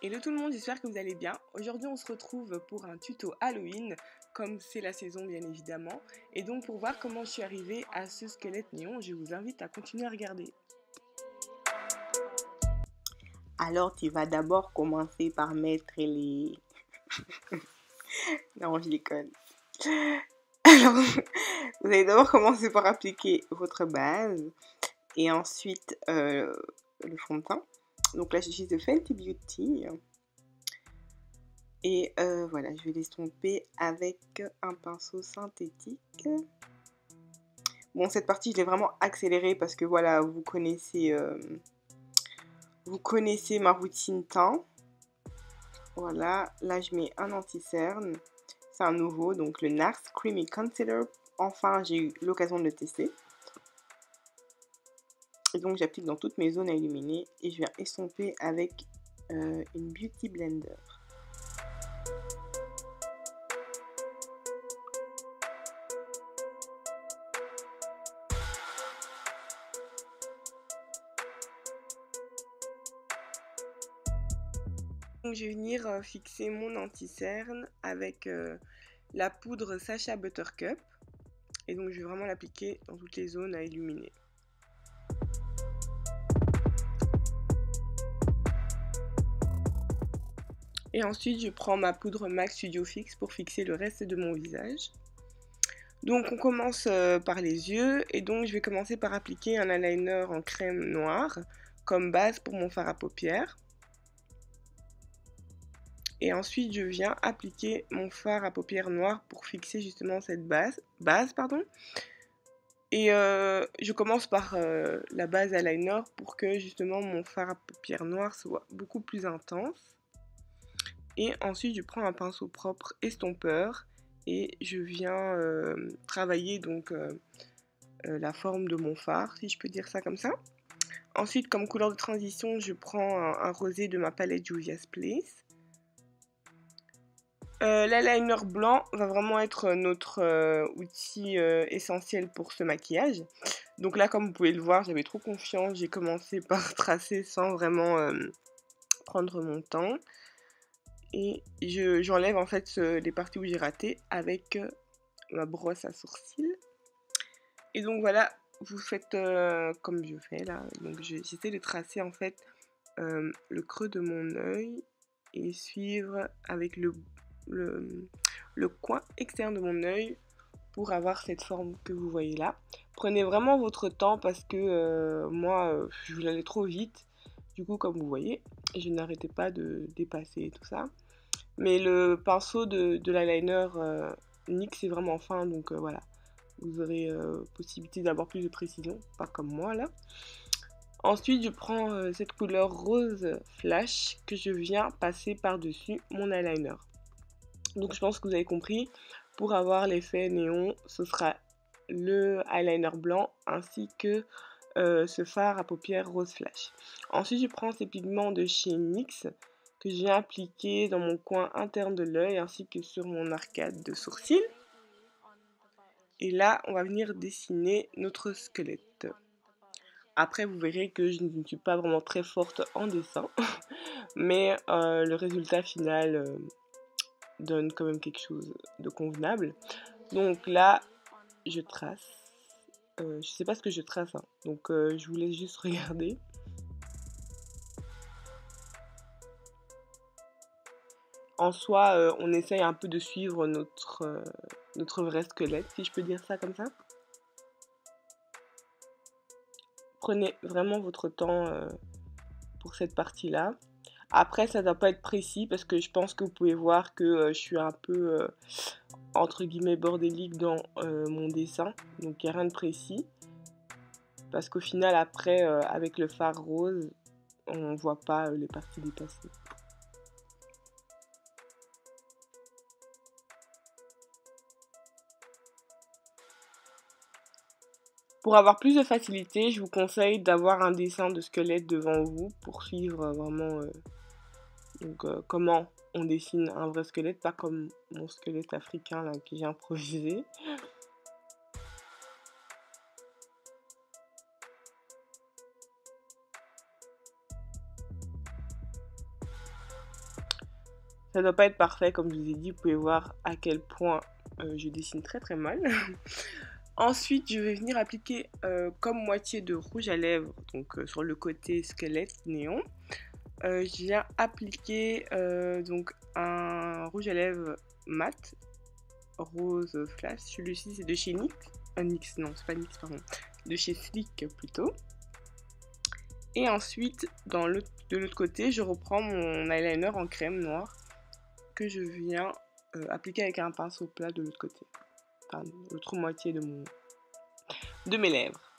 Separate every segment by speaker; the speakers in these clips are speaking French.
Speaker 1: Hello tout le monde, j'espère que vous allez bien. Aujourd'hui on se retrouve pour un tuto Halloween, comme c'est la saison bien évidemment. Et donc pour voir comment je suis arrivée à ce squelette néon, je vous invite à continuer à regarder.
Speaker 2: Alors, tu vas d'abord commencer par mettre les... Non, je déconne. Alors, vous allez d'abord commencer par appliquer votre base et ensuite le fond de teint. Donc là, j'utilise de Fenty Beauty. Et voilà, je vais l'estomper avec un pinceau synthétique. Bon, cette partie, je l'ai vraiment accélérée parce que voilà, vous connaissez ma routine teint. Voilà, là je mets un anti-cerne. C'est un nouveau, donc le NARS Creamy Concealer. Enfin, j'ai eu l'occasion de le tester. Et donc j'applique dans toutes mes zones à illuminer et je viens estomper avec une Beauty Blender.
Speaker 1: Donc je vais venir fixer mon anti-cerne avec la poudre Sacha Buttercup. Et donc je vais vraiment l'appliquer dans toutes les zones à illuminer. Et ensuite je prends ma poudre MAC Studio Fix pour fixer le reste de mon visage. Donc on commence par les yeux et donc je vais commencer par appliquer un eyeliner en crème noire comme base pour mon fard à paupières. Et ensuite je viens appliquer mon fard à paupières noir pour fixer justement cette base. Et je commence par la base eyeliner pour que justement mon fard à paupières noir soit beaucoup plus intense. Et ensuite je prends un pinceau propre estompeur et je viens travailler donc la forme de mon fard, si je peux dire ça comme ça. Ensuite, comme couleur de transition, je prends un rosé de ma palette Juvia's Place. L'eyeliner blanc va vraiment être notre outil essentiel pour ce maquillage. Donc là, comme vous pouvez le voir, j'avais trop confiance. J'ai commencé par tracer sans vraiment prendre mon temps. Et j'enlève en fait les parties où j'ai raté avec ma brosse à sourcils. Et donc voilà, vous faites comme je fais là. Donc j'essaie de tracer en fait le creux de mon œil et suivre avec le coin externe de mon œil pour avoir cette forme que vous voyez là. Prenez vraiment votre temps parce que moi, je voulais aller trop vite. Du coup, comme vous voyez, je n'arrêtais pas de dépasser tout ça. Mais le pinceau de l'eyeliner NYX est vraiment fin, donc voilà. Vous aurez possibilité d'avoir plus de précision, pas comme moi là. Ensuite, je prends cette couleur rose flash que je viens passer par-dessus mon eyeliner. Donc je pense que vous avez compris, pour avoir l'effet néon, ce sera le eyeliner blanc ainsi que ce fard à paupières rose flash. Ensuite, je prends ces pigments de chez NYX que je viens appliquer dans mon coin interne de l'œil ainsi que sur mon arcade de sourcils. Et là, on va venir dessiner notre squelette. Après, vous verrez que je ne suis pas vraiment très forte en dessin, mais le résultat final donne quand même quelque chose de convenable. Donc là, je trace. Je sais pas ce que je trace, hein. Donc je vous laisse juste regarder. En soi, on essaye un peu de suivre notre vrai squelette, si je peux dire ça comme ça. Prenez vraiment votre temps pour cette partie-là. Après, ça ne doit pas être précis parce que je pense que vous pouvez voir que je suis un peu, entre guillemets, bordélique dans mon dessin. Donc, il n'y a rien de précis. Parce qu'au final, après, avec le fard rose, on ne voit pas les parties dépassées. Pour avoir plus de facilité, je vous conseille d'avoir un dessin de squelette devant vous pour suivre vraiment comment on dessine un vrai squelette, pas comme mon squelette africain là, que j'ai improvisé. Ça doit pas être parfait, comme je vous ai dit, vous pouvez voir à quel point je dessine très très mal. Ensuite, je vais venir appliquer comme moitié de rouge à lèvres, donc sur le côté squelette néon. Je viens appliquer donc un rouge à lèvres mat, rose flash. Celui-ci c'est de chez NYX. NYX, non, c'est pas NYX, pardon. De chez Sleek plutôt. Et ensuite, de l'autre côté, je reprends mon eyeliner en crème noire que je viens appliquer avec un pinceau plat de l'autre côté. Enfin, l'autre moitié de mes lèvres.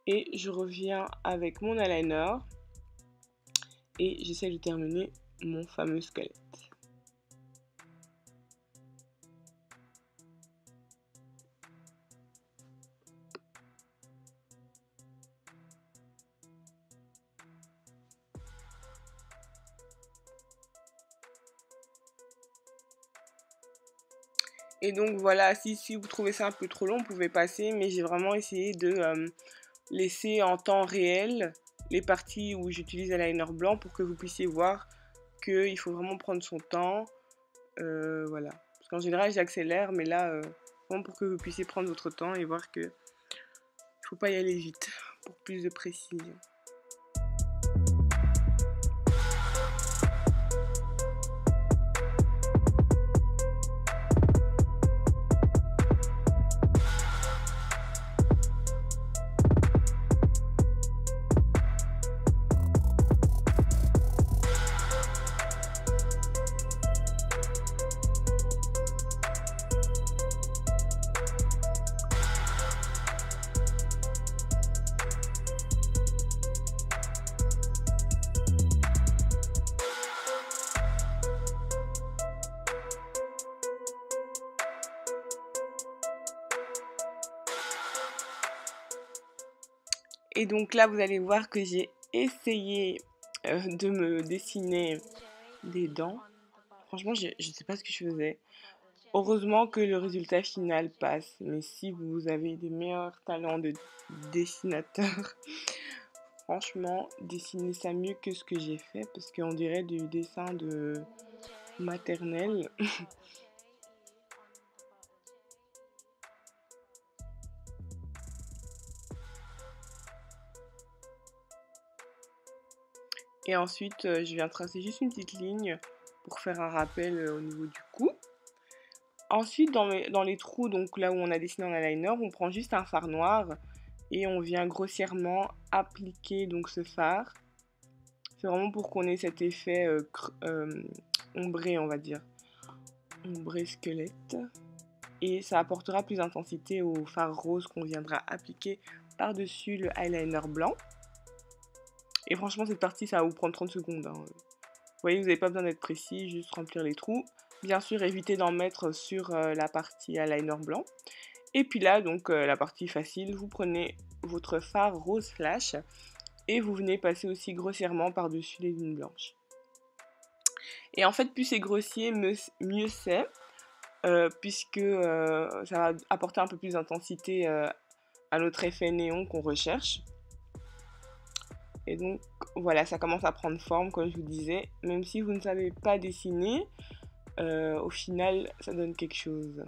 Speaker 1: Et je reviens avec mon eyeliner et j'essaie de terminer mon fameux squelette. Et donc voilà, si vous trouvez ça un peu trop long, vous pouvez passer, mais j'ai vraiment essayé de laisser en temps réel les parties où j'utilise un liner blanc pour que vous puissiez voir qu'il faut vraiment prendre son temps. Voilà. Parce qu'en général, j'accélère, mais là, vraiment pour que vous puissiez prendre votre temps et voir que il ne faut pas y aller vite pour plus de précision. Et donc là, vous allez voir que j'ai essayé de me dessiner des dents. Franchement, je ne sais pas ce que je faisais. Heureusement que le résultat final passe. Mais si vous avez des meilleurs talents de dessinateur, franchement, dessinez ça mieux que ce que j'ai fait. Parce qu'on dirait du dessin de maternelle. Et ensuite, je viens tracer juste une petite ligne pour faire un rappel au niveau du cou. Ensuite, dans les trous, donc là où on a dessiné en eyeliner, on prend juste un fard noir et on vient grossièrement appliquer donc ce fard. C'est vraiment pour qu'on ait cet effet ombré, on va dire. Ombré squelette. Et ça apportera plus d'intensité au fard rose qu'on viendra appliquer par-dessus le eyeliner blanc. Et franchement, cette partie, ça va vous prendre 30 secondes. Hein. Vous voyez, vous n'avez pas besoin d'être précis, juste remplir les trous. Bien sûr, évitez d'en mettre sur la partie eyeliner blanc. Et puis là, donc la partie facile, vous prenez votre fard rose flash et vous venez passer aussi grossièrement par-dessus les lignes blanches. Et en fait, plus c'est grossier, mieux c'est, puisque ça va apporter un peu plus d'intensité à notre effet néon qu'on recherche. Et donc voilà, ça commence à prendre forme, comme je vous disais. Même si vous ne savez pas dessiner, au final, ça donne quelque chose.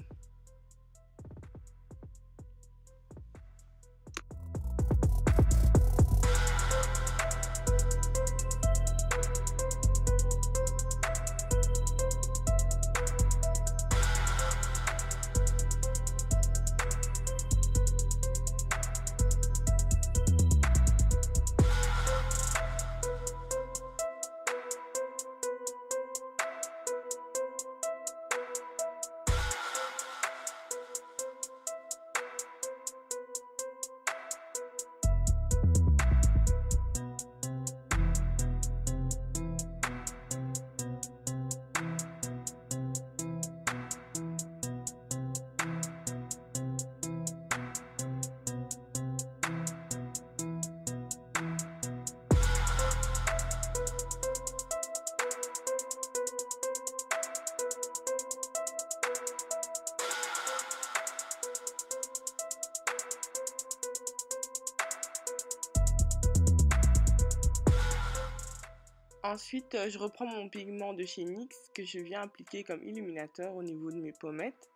Speaker 1: Ensuite, je reprends mon pigment de chez NYX que je viens appliquer comme illuminateur au niveau de mes pommettes.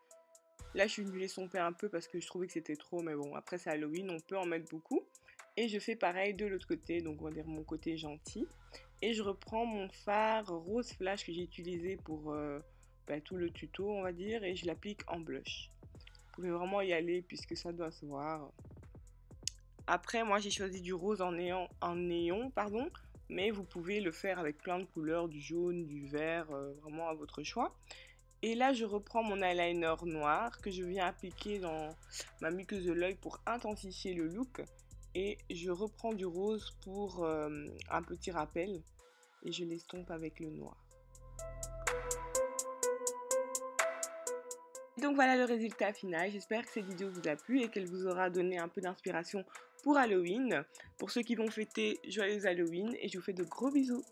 Speaker 1: Là, je suis venue l'estomper un peu parce que je trouvais que c'était trop, mais bon, après c'est Halloween, on peut en mettre beaucoup. Et je fais pareil de l'autre côté, donc on va dire mon côté gentil. Et je reprends mon fard rose flash que j'ai utilisé pour tout le tuto, on va dire, et je l'applique en blush. Vous pouvez vraiment y aller puisque ça doit se voir. Après, moi j'ai choisi du rose en néon, pardon, mais vous pouvez le faire avec plein de couleurs, du jaune, du vert, vraiment à votre choix. Et là, je reprends mon eyeliner noir que je viens appliquer dans ma muqueuse de l'œil pour intensifier le look. Et je reprends du rose pour un petit rappel et je l'estompe avec le noir. Donc voilà le résultat final, j'espère que cette vidéo vous a plu et qu'elle vous aura donné un peu d'inspiration pour Halloween. Pour ceux qui vont fêter, joyeux Halloween et je vous fais de gros bisous.